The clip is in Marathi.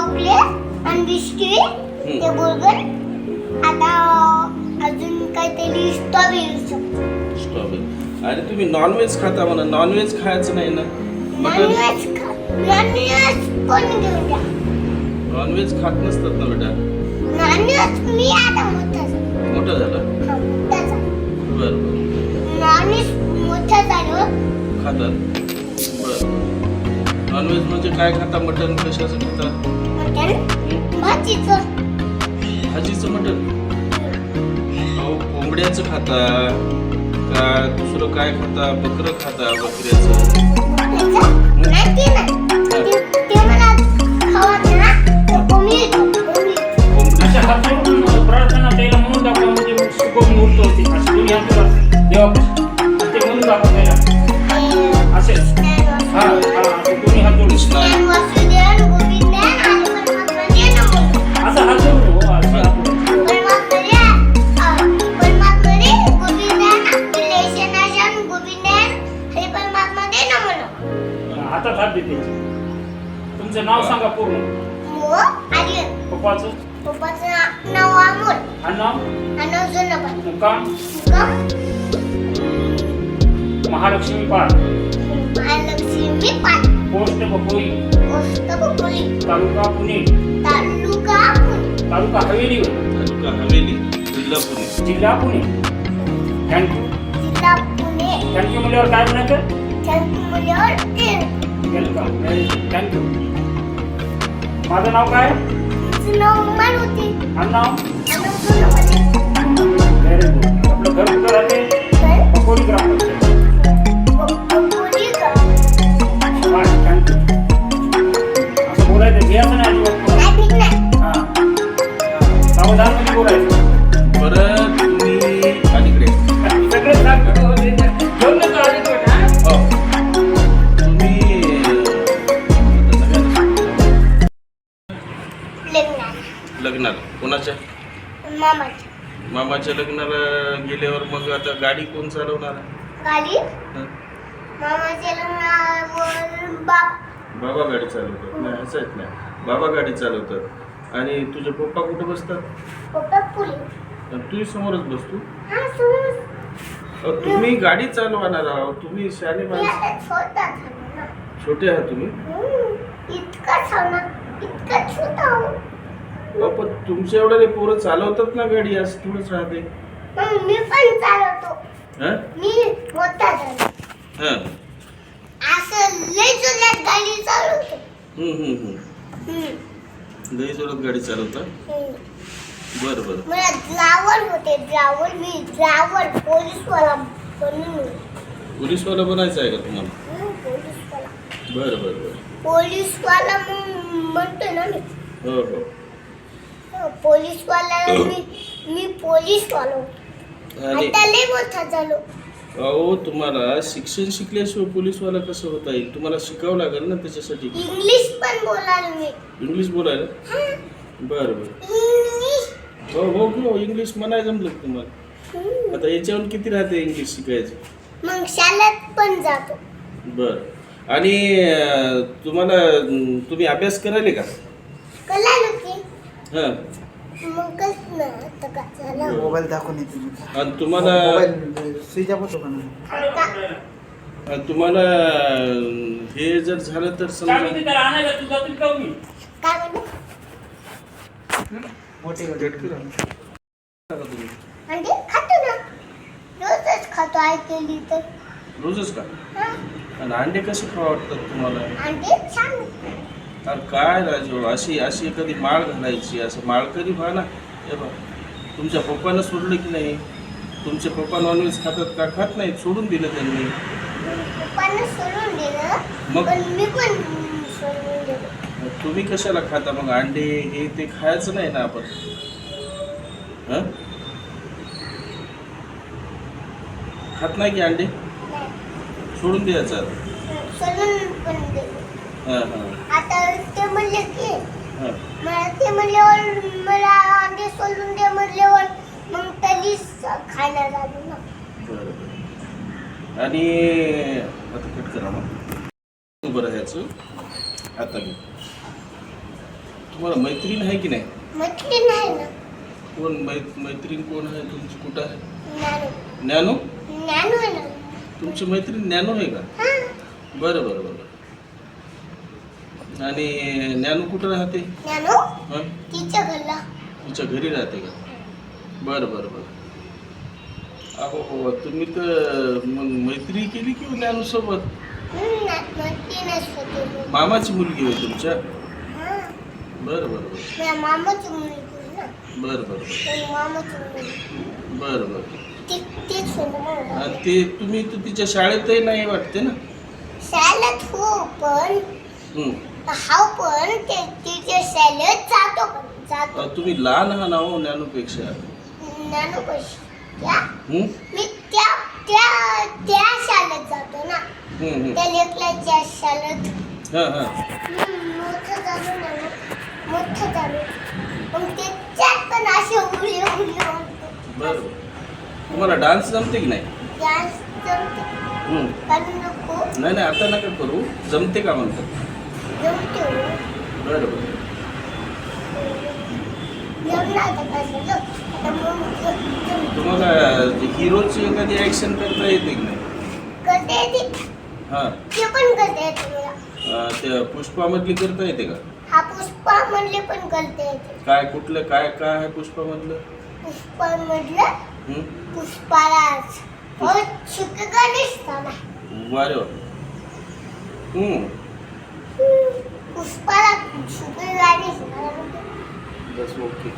चॉकलेट आणि बिस्किट ते बर्गर आता अजून काहीतरी स्ट्रॉबेरी अरे तुम्ही नॉनव्हेज खाता म्हणा, नॉनव्हेज खायचं नाही ना. नॉनव्हेज कोण घेऊन द्या नॉनव्हेज खात नसतात ना बेटा. नॉनव्हेज मी आता मोठं झालं. बरं नॉनव्हेज मोठा झालो खातात. बरं नॉनव्हेज म्हणजे काय खाता? मटन कशाचं खाता? मटन भाजीचं मटन. अहो कोंबड्याचं खाता का दुसरं काय खाता? बकरं खाता? बकऱ्याचं प्रार्थना त्याला म्हणून दाखवा म्हणजे सुखोन मुहूर्त होते. असे तुम्ही देवापाशी ते म्हणून दाखवा त्याला असे तुम्ही हात जोडू असं हात जोडू हातात हात देते. तुमचं नाव सांगा पूर्ण. पप्पाचं नाव अमोल नाव मुक्काम महालक्ष्मी पार्क पोस्ट बकोली तालुका पुणे तालुका हवेली जिल्हा पुणे. थँक्यू म्हणल्यावर काय म्हणायचं? वेलकम. थँक्यू. माझं नाव काय? नाव व्हेरी गुड. आपलं घर कुठं राहते? बकोली ग्रामपंचायत. थँक्यू. असं बोलायचं घ्यायचं नाही अजिबात. हां सावधान मध्ये बोलायचं. बरं तुम्ही अलीकडे सगळे सांगतो घेऊन नका अलीकडे. लग्नाला कोणाच्या? मामाच्या लग्नाला गेल्यावर मग आता गाडी कोण चालवणार? बाबा गाडी चालवतात. नाही असं आहेत नाही, बाबा गाडी चालवतात. आणि तुझे पप्पा कुठे बसतात? तू समोरच बसतो. तुम्ही गाडी चालवणार आहोत, तुम्ही शाने छोटे आहात तुम्ही. पण तुमच्या एवढे पोरं चालवतात ना गाडी, असं थोडंच राहते. मी पण चालवतो. मी मोठा झालो असं लय जोरात गाडी चालवतो. लय जोरात गाडी चालवतात. बरं मला ड्रायव्हर होते. मी ड्रायव्हर पोलीसवाला बनायचं आहे का तुम्हाला? बरं पोलीसवाला म्हणतो ना मी. हो पोलीसवाला मी पोलीसवाला आता लय मोठा झालो. अहो तुम्हाला शिक्षण शिकल्याशिवाय पोलीसवाला कसं होता येईल? तुम्हाला शिकावं लागेल ना त्याच्यासाठी. इंग्लिश पण बोलायला मी. इंग्लिश बोलायला? बरं हो इंग्लिश म्हणायला जमलं तुम्हाला. आता याच्यावर किती राहते इंग्लिश शिकायचं? मग शाळेत पण जातो. बरं आणि तुम्ही अभ्यास करायले का? कळालं की हां मग कसं ना आता का झालं. मोबाईल दाखवून येते. आणि तुम्हाला स्विच ऑफ होतो का? तुम्हाला हे जर झालं तर समजा काय म्हणतो मोठी अंडे खातो ना रोजच खातो. ऐकली तर रोजच का? आणि अंडे कसे खावा वाटतात तुम्हाला? अंडे छान. अरे काय राजू, अशी कधी माळ घालायची, असं माळ कधी व्हा ना. हे बघ तुमच्या पप्पानं सोडलं की नाही? तुमचे पप्पा नॉनव्हेज खातात का? खात नाही, सोडून दिलं त्यांनी. पप्पांना सोडून दिलं मग पण मी पण सोडून दिलं. तुम्ही कशाला खाता मग अंडे? हे ते खायचं नाही ना आपण. खात नाही की अंडे? सोडून द्यायचं. सोडून पण दिलं. आता ते म्हणले की मला ते म्हणल्यावर मला अंडे सोडून दे म्हणल्यावर मग तरी खायला झालो ना. बरं आणि आता कट करा मग. उभं राहायचं. आता घे. तुम्हाला मैत्रीण आहे की नाही? मैत्रीण आहे ना. कोण मैत्रीण कोण आहे तुमची? कुठं आहे? ज्ञानू. ज्ञानू? ज्ञानू आहे ना. तुमची मैत्रीण ज्ञानू आहे का? हा. बरं बरं बरं. आणि ज्ञानू कुठं राहते? ज्ञानू हं? तिच्या घरला. तुमच्या घरी राहते का? बरं बरं बरं. अहो हो, तुम्ही तर मग मैत्री केली की ज्ञानू सोबत? मैत्रीण असते. मामाची मुलगी होय तुमच्या? हा. बरं बरं बरं. माझ्या मामाची मुलगी ना. बरं बरं बरं. माझ्या मामाची मुलगी. बरं बरं. तीच होती. आणि ते तुम्ही तर तिच्या शाळेतही नाही वाटते ना? शाळेत हो पण हं. हा पण ते तिच्या शाळेत जातो. तुम्ही लहान आहात ना हो ज्ञानूपेक्षा. ज्ञानू कशी त्या हं? मी त्या त्या त्या शाळेत जातो ना. हं, हं. त्या लेकराच्या शाळेत. हां हां. मोठं झालं ना. मोठं झालं मग त्याच्यात पण असे उडले म्हणतो. बरं बरं. तुम्हाला डान्स जमते की नाही? डान्स जमते हं. पण नको नाही नाही, आता नका करू. जमते का म्हणतात? जमते हो. बरं बरं. जमणार तर कसं आता मग तुम्हाला हिरोची एखादी ॲक्शन करता येते की नाही? करता येते. हां. ते पण करता येते मला. त्या पुष्पामधली करता येते का? हा पुष्पा म्हणले पण करता येते. काय कुठलं काय काय आहे पुष्पामधलं? पुष्पा म्हटलं हं? पुष्पाराज शिकगा दिसताना वारे वा. हं. पुष्पाला शिकगा दिसताना बस ओके.